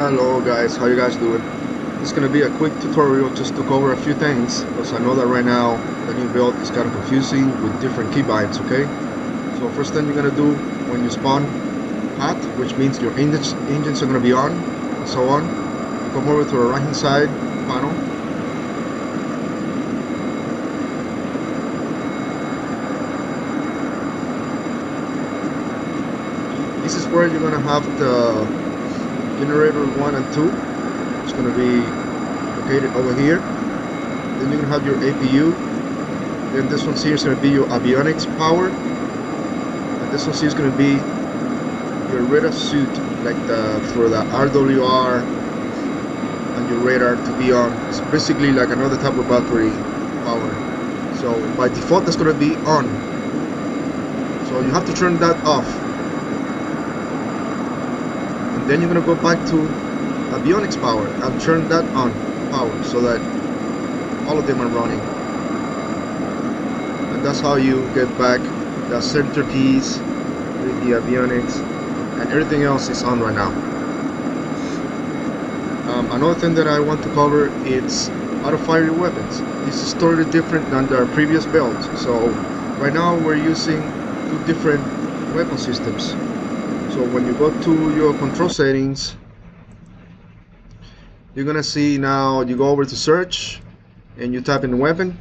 Hello guys, how you guys doing? This is gonna be a quick tutorial just to cover a few things because I know that right now the new build is kind of confusing with different keybinds, okay? So first thing you're gonna do when you spawn hot, which means your engines are gonna be on and so on. You come over to the right hand side panel. This is where you're gonna have the generator 1 and 2. It's going to be located over here. Then you're going to have your APU. Then this one here is going to be your avionics power. And this one here is going to be your radar suit, like for the RWR and your radar to be on. It's basically like another type of battery power. So by default that's going to be on. So you have to turn that off. Then you're going to go back to avionics power and turn that on power so that all of them are running. And that's how you get back the center keys with the avionics, and everything else is on right now. Another thing that I want to cover is how to fire your weapons. This is totally different than our previous builds. So right now we're using two different weapon systems. So when you go to your control settings, you're gonna see now you go over to search and you type in weapon.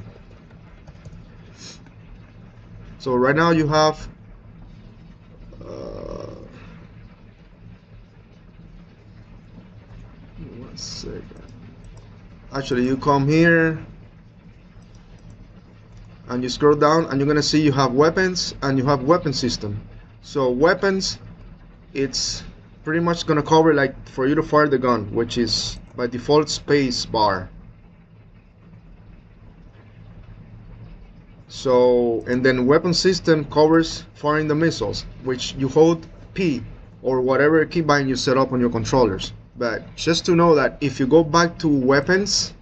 So right now you have one second. Actually, you come here and you scroll down and you're gonna see you have weapons and you have weapon system. So weapons, it's pretty much gonna cover like for you to fire the gun, which is by default space bar. So, and then weapon system covers firing the missiles, which you hold P or whatever keybind you set up on your controllers. But just to know that if you go back to weapons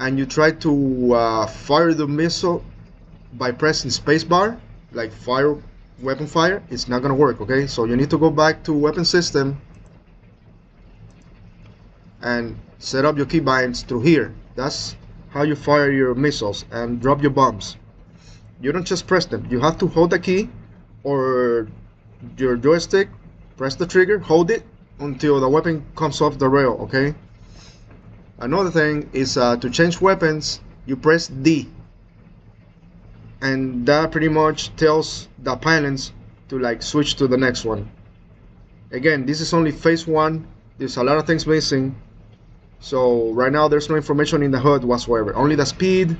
and you try to fire the missile by pressing space bar, like weapon fire, it's not gonna work, okay? So you need to go back to weapon system and set up your keybinds through here. That's how you fire your missiles and drop your bombs. You don't just press them, you have to hold the key or your joystick, press the trigger, hold it until the weapon comes off the rail, okay? Another thing is to change weapons, you press D, and that pretty much tells the pilots to like switch to the next one. Again, this is only phase 1. There's a lot of things missing. So right now there's no information in the HUD whatsoever. Only the speed,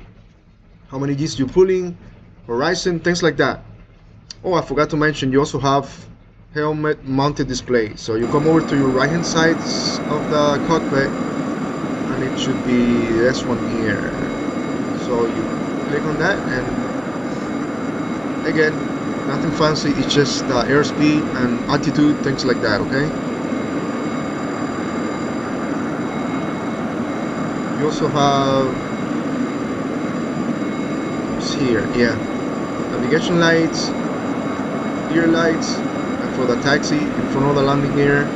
how many Gs you're pulling, horizon, things like that. Oh, I forgot to mention, you also have helmet mounted display. So you come over to your right hand side of the cockpit and it should be this one here. So you click on that and again, nothing fancy, it's just airspeed and altitude, things like that, okay? You also have here, yeah, navigation lights, rear lights, and for the taxi in front of the landing gear.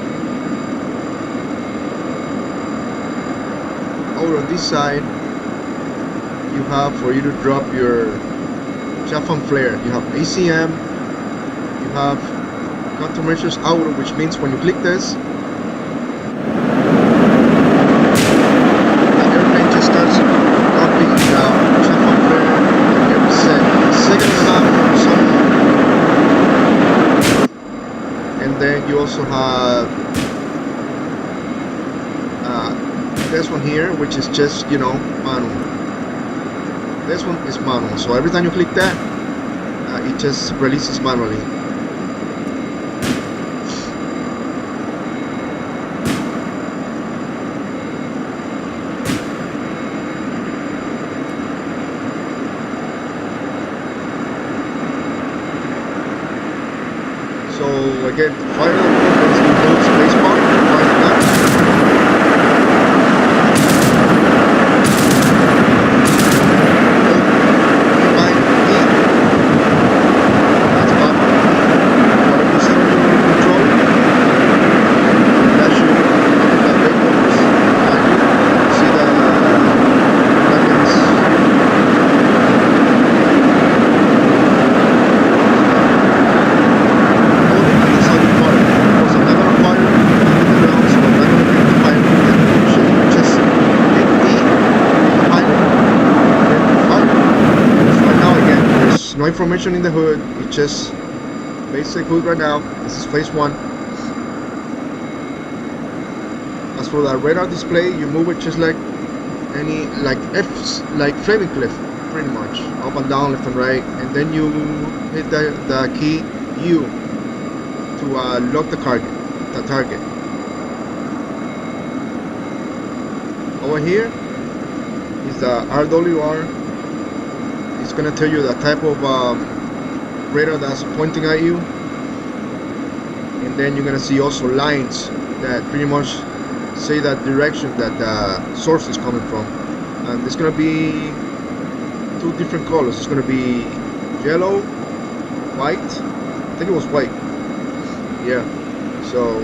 Over on this side, you have for you to drop your chaff and flare. You have ACM, you have countermeasures auto, which means when you click this, the airplane just starts dropping the chaff and flare every second and a half or so. And then you also have this one here, which is just, you know, manual. This one is manual, so every time you click that, it just releases manually. So again, fire the weapons, you hold spacebar, fire that. That should no information in the hood. It's just basic hood right now. This is phase 1. As for the radar display, you move it just like any, like Flaming Cliff, pretty much, up and down, left and right, and then you hit the key U to lock the target. Over here is the RWR. It's gonna tell you the type of radar that's pointing at you, and then you're gonna see also lines that pretty much say that direction that the source is coming from. And there's gonna be 2 different colors. It's gonna be yellow, white. I think it was white. Yeah. So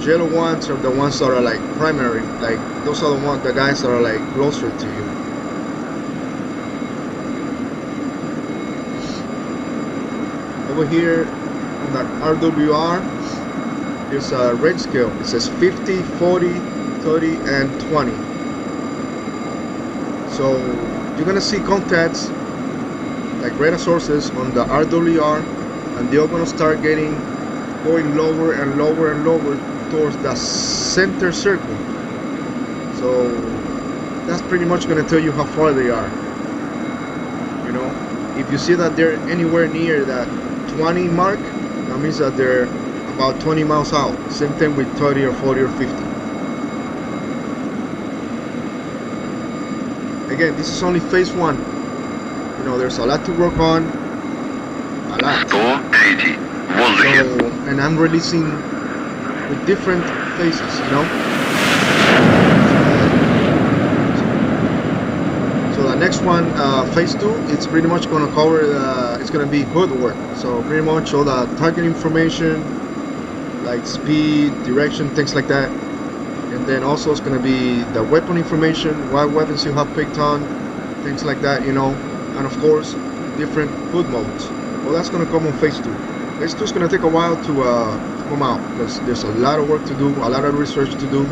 yellow ones are the ones that are like primary, like those are the guys that are like closer to you. Over here on that RWR, there's a range scale. It says 50, 40, 30, and 20. So you're gonna see contacts like radar sources on the RWR, and they're gonna start going lower and lower and lower towards the center circle. So that's pretty much gonna tell you how far they are. You know, if you see that they're anywhere near that 20 mark, that means that they're about 20 miles out. Same thing with 30 or 40 or 50. Again, this is only phase 1. You know, there's a lot to work on. A lot. Score 80. So, and I'm releasing with different phases, you know. So the next one, phase 2, it's pretty much going to cover it's going to be hood work. So pretty much all the target information, like speed, direction, things like that. And then also it's going to be the weapon information, what weapons you have picked on, things like that, you know. And of course, different hood modes. Well, that's going to come on phase 2. Phase 2 is going to take a while to come out, because there's a lot of work to do, a lot of research to do,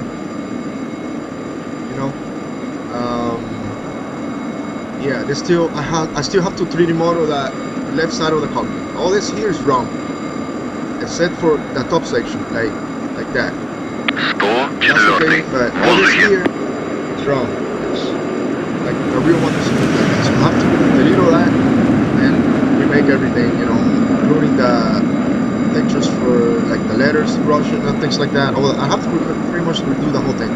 you know. Yeah, I still have to 3D model that left side of the cockpit. All this here is wrong, except for the top section, like that. Score That's okay, but all this here is wrong. It's like the real one is like that. So I have to delete all that and remake everything, you know, including the textures for like the letters, Russian and things like that. I have to pretty much redo the whole thing.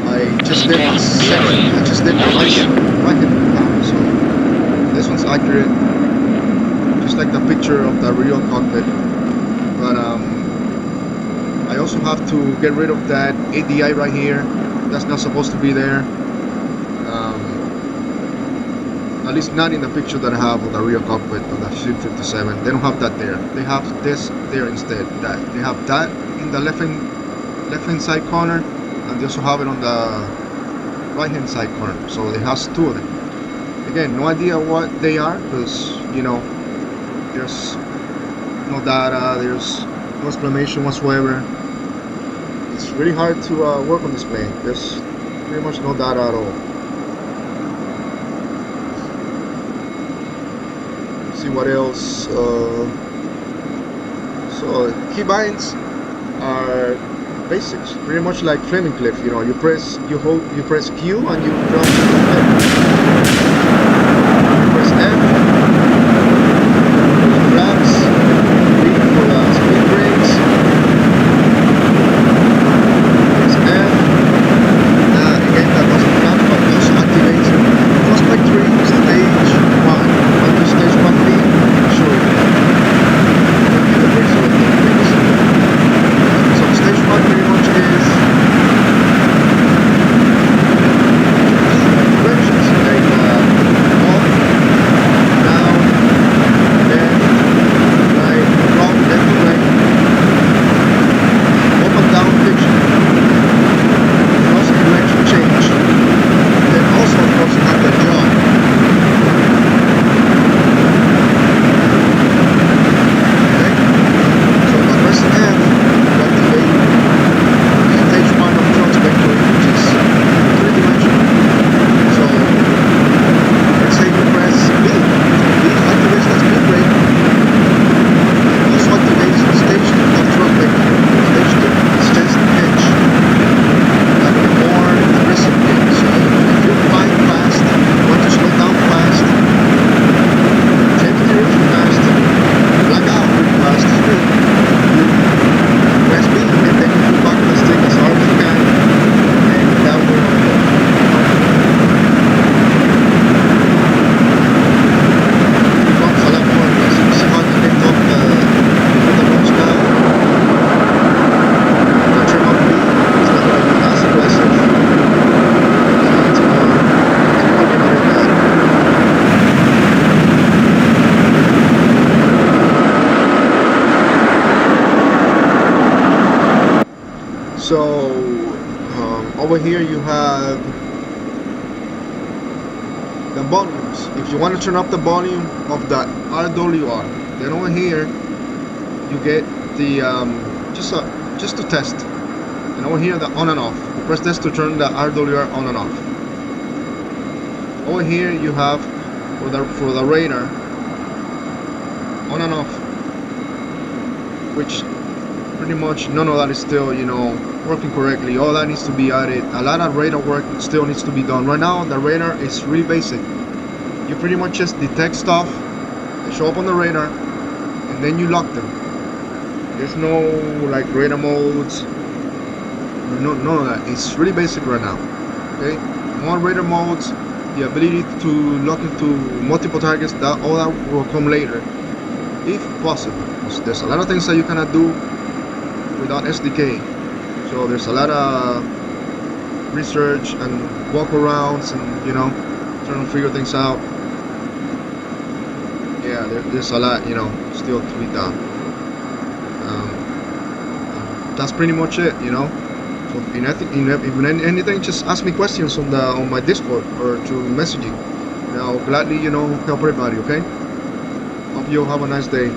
I just did right hand, so this one's accurate, just like the picture of the real cockpit. But I also have to get rid of that ADI right here. That's not supposed to be there. At least not in the picture that I have of the real cockpit of the SU-57. They don't have that there. They have this there instead. They have that in the left hand side corner, and they also have it on the right hand side corner. So it has 2 of them. Again, no idea what they are, because you know, there's no data, there's no explanation whatsoever. It's really hard to work on this plane. There's pretty much no data at all. See what else. So keybinds are basics, pretty much like Flaming Cliff. You know, you press Q and you drop F. You press F, grabs, B for the speed brakes. Press F. Again, that doesn't grab, but this activates Prospect 3 stage 1. To stage 1B, sure. So stage 1 pretty much is directions. So over here you have the volumes. If you want to turn up the volume of the RWR, then over here you get the just to test, and over here the on and off. You press this to turn the RWR on and off. Over here you have for the radar on and off, which pretty much none of that is still, you know, working correctly. All that needs to be added. A lot of radar work still needs to be done. Right now the radar is really basic. You pretty much just detect stuff that show up on the radar and then you lock them. There's no like radar modes, none of that. It's really basic right now. Okay, more radar modes, the ability to lock into multiple targets, that all that will come later if possible. There's a lot of things that you cannot do without SDK, so there's a lot of research and walkarounds and, you know, trying to figure things out. Yeah, there's a lot, you know, still to be done. That's pretty much it, you know. So if anything, just ask me questions on my Discord or through messaging, and I'll gladly, you know, help everybody. Okay. Hope you all have a nice day.